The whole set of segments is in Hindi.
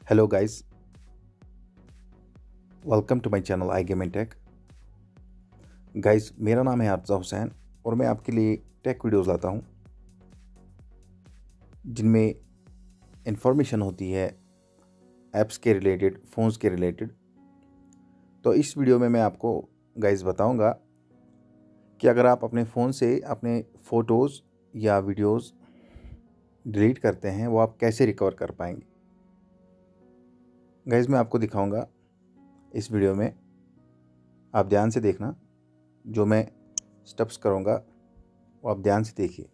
Hello guys, welcome to my channel I game in tech. Guys, मेरा नाम है हाफिज़ हुसैन और मैं आपके लिए टेक वीडियोस लाता हूं जिनमें इंफॉर्मेशन होती है ऐप्स के रिलेटेड, फ़ोन्स के रिलेटेड। तो इस वीडियो में मैं आपको गाइस बताऊंगा कि अगर आप अपने फ़ोन से अपने फ़ोटोज़ या वीडियोस डिलीट करते हैं वो आप कैसे रिकवर कर पाएंगे। गाइस, मैं आपको दिखाऊंगा इस वीडियो में, आप ध्यान से देखना। जो मैं स्टेप्स करूंगा वो आप ध्यान से देखिए।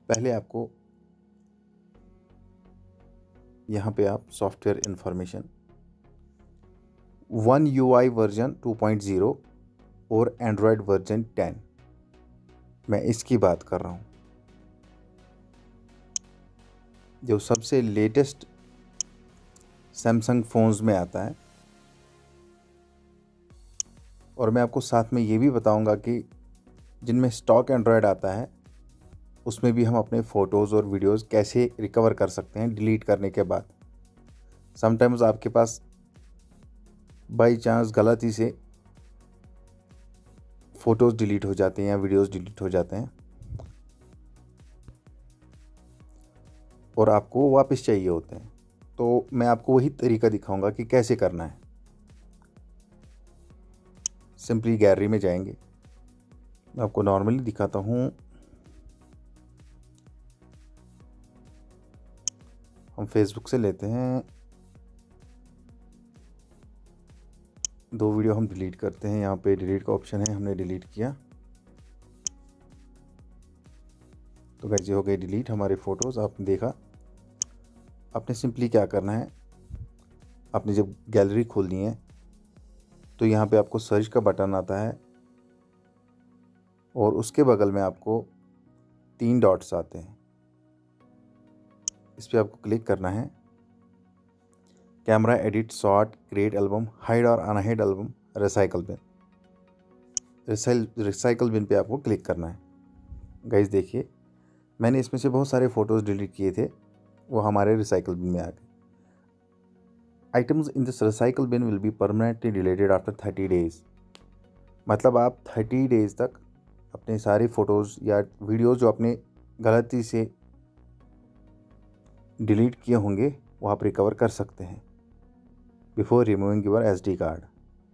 पहले आपको यहाँ पे आप software information, one UI version 2.0 और एंड्रॉयड वर्जन 10, मैं इसकी बात कर रहा हूँ। जो सबसे लेटेस्ट सैमसंग फ़ोन्स में आता है। और मैं आपको साथ में ये भी बताऊंगा कि जिनमें स्टॉक एंड्रॉयड आता है उसमें भी हम अपने फ़ोटोज़ और वीडियोज़ कैसे रिकवर कर सकते हैं डिलीट करने के बाद। समटाइम्स आपके पास बाई चांस गलती से फ़ोटोज़ डिलीट हो जाते हैं या वीडियोज़ डिलीट हो जाते हैं और आपको वापस चाहिए होते हैं। तो मैं आपको वही तरीका दिखाऊंगा कि कैसे करना है। सिंपली गैलरी में जाएंगे, मैं आपको नॉर्मली दिखाता हूँ। हम फेसबुक से लेते हैं, 2 वीडियो हम डिलीट करते हैं। यहाँ पे डिलीट का ऑप्शन है, हमने डिलीट किया तो गाइस ये हो गई डिलीट हमारे फ़ोटोज़। आपने देखा, आपने सिंपली क्या करना है, आपने जब गैलरी खोलनी है तो यहाँ पे आपको सर्च का बटन आता है और उसके बगल में आपको 3 डॉट्स आते हैं। इस पर आपको क्लिक करना है। Camera, edit, shot, create album, hide और unhide album, recycle bin. Recycle bin पे आपको क्लिक करना है। गाइस देखिए, मैंने इसमें से बहुत सारे फ़ोटोज़ डिलीट किए थे, वो हमारे रिसाइकल बिन में आ गए। Items in this recycle bin will be permanently deleted after 30 days. मतलब आप 30 डेज तक अपने सारे फ़ोटोज़ या वीडियोज़ जो आपने गलती से डिलीट किए होंगे वो आप रिकवर कर सकते हैं। Before removing your SD card,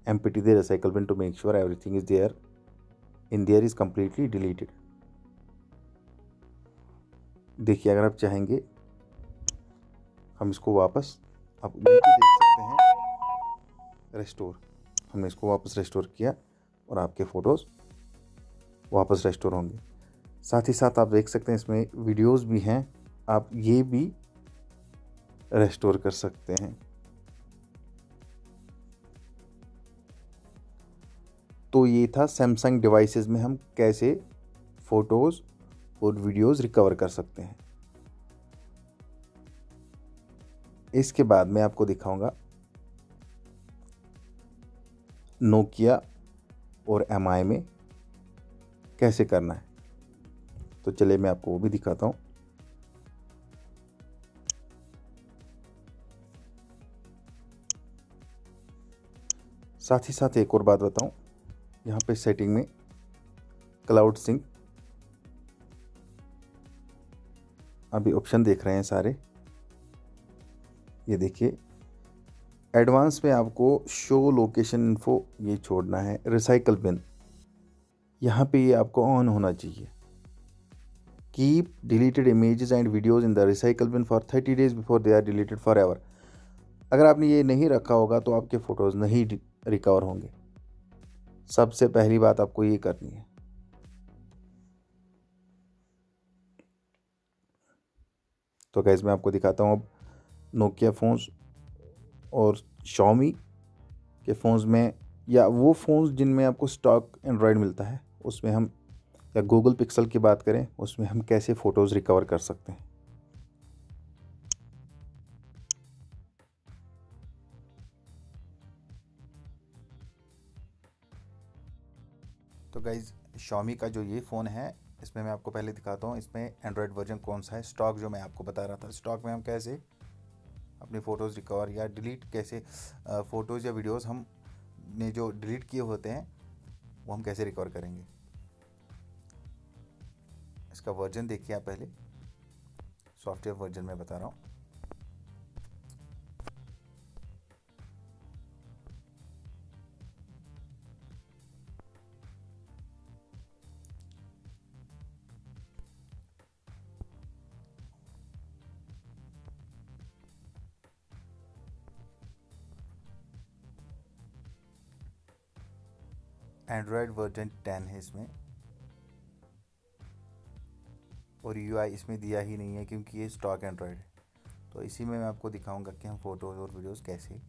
empty the recycle bin to make sure everything is there in there is completely deleted। देखिए, अगर आप चाहेंगे हम इसको वापस, आप नीचे देख सकते हैं रेस्टोर। हमने इसको वापस रेस्टोर किया और आपके फ़ोटोज़ वापस रेस्टोर होंगे। साथ ही साथ आप देख सकते हैं इसमें वीडियोस भी हैं, आप ये भी रेस्टोर कर सकते हैं। तो ये था सैमसंग डिवाइसेस में हम कैसे फ़ोटोज़ और वीडियोस रिकवर कर सकते हैं। इसके बाद मैं आपको दिखाऊंगा नोकिया और MI में कैसे करना है। तो चलिए मैं आपको वो भी दिखाता हूँ। साथ ही साथ एक और बात बताऊँ, यहाँ पे सेटिंग में क्लाउड सिंक अभी ऑप्शन देख रहे हैं सारे। ये देखिए, एडवांस में आपको शो लोकेशन इन्फो ये छोड़ना है। रिसाइकल बिन यहाँ पे ये आपको ऑन होना चाहिए। Keep deleted images and videos in the recycle bin for 30 days before they are deleted forever. अगर आपने ये नहीं रखा होगा तो आपके फ़ोटोज़ नहीं रिकवर होंगे। सबसे पहली बात आपको ये करनी है। तो गाइस मैं आपको दिखाता हूँ अब नोकिया फ़ोन्स और Xiaomi के फ़ोन्स में, या वो फ़ोन्स जिनमें आपको स्टॉक एंड्रॉयड मिलता है उसमें हम, या गूगल पिक्सल की बात करें उसमें हम कैसे फ़ोटोज़ रिकवर कर सकते हैं। तो गाइज़, Xiaomi का जो ये फ़ोन है इसमें मैं आपको पहले दिखाता हूँ इसमें एंड्रॉयड वर्जन कौन सा है। स्टॉक जो मैं आपको बता रहा था, स्टॉक में हम कैसे अपनी फ़ोटोज़ रिकवर या डिलीट कैसे, फ़ोटोज़ या वीडियोस हम ने जो डिलीट किए होते हैं वो हम कैसे रिकवर करेंगे। इसका वर्जन देखिए आप पहले, सॉफ्टवेयर वर्जन में बता रहा हूँ। एंड्रॉयड वर्जन 10 है इसमें, और यूआई इसमें दिया ही नहीं है क्योंकि ये स्टॉक एंड्रॉयड है। तो इसी में मैं आपको दिखाऊंगा कि हम फ़ोटोज़ और वीडियोस कैसे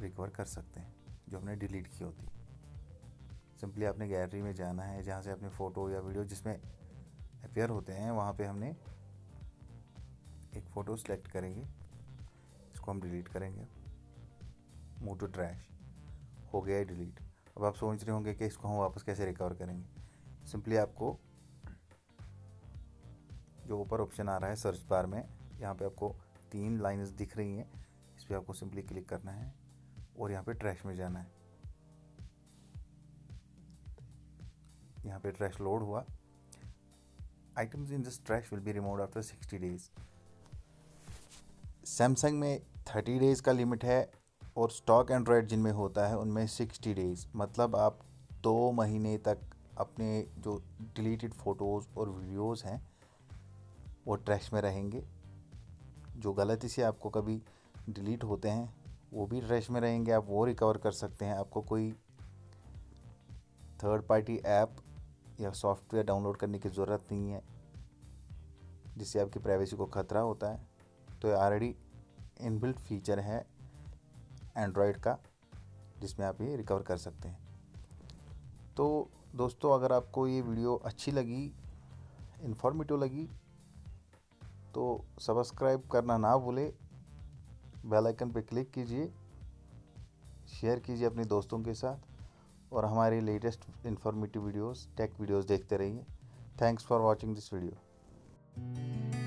रिकवर कर सकते हैं जो हमने डिलीट की होती। सिंपली आपने गैलरी में जाना है, जहाँ से अपने फ़ोटो या वीडियो जिसमें अपीयर होते हैं वहाँ पे हमने एक फ़ोटो सेलेक्ट करेंगे, इसको हम डिलीट करेंगे। मूव टू ट्रैश, हो गया है डिलीट। अब आप सोच रहे होंगे कि इसको हम वापस कैसे रिकवर करेंगे। सिंपली आपको जो ऊपर ऑप्शन आ रहा है सर्च बार में, यहाँ पे आपको 3 लाइन्स दिख रही हैं, इस पर आपको सिंपली क्लिक करना है और यहाँ पे ट्रैश में जाना है। यहाँ पे ट्रैश लोड हुआ। Items in this trash will be removed after 60 days. Samsung में 30 डेज़ का लिमिट है और स्टॉक एंड्रॉयड जिनमें होता है उनमें 60 डेज़, मतलब आप 2 महीने तक अपने जो डिलीटेड फ़ोटोज़ और वीडियोज़ हैं वो ट्रैश में रहेंगे। जो गलती से आपको कभी डिलीट होते हैं वो भी ट्रैश में रहेंगे, आप वो रिकवर कर सकते हैं। आपको कोई थर्ड पार्टी ऐप या सॉफ्टवेयर डाउनलोड करने की ज़रूरत नहीं है जिससे आपकी प्राइवेसी को ख़तरा होता है। तो ये ऑलरेडी इनबिल्ट फीचर है एंड्रॉयड का जिसमें आप ये रिकवर कर सकते हैं। तो दोस्तों, अगर आपको ये वीडियो अच्छी लगी, इन्फॉर्मेटिव लगी, तो सब्सक्राइब करना ना भूले, बेल आइकन पे क्लिक कीजिए, शेयर कीजिए अपने दोस्तों के साथ और हमारी latest informative videos, take videos देखते रहिए। Thanks for watching this video.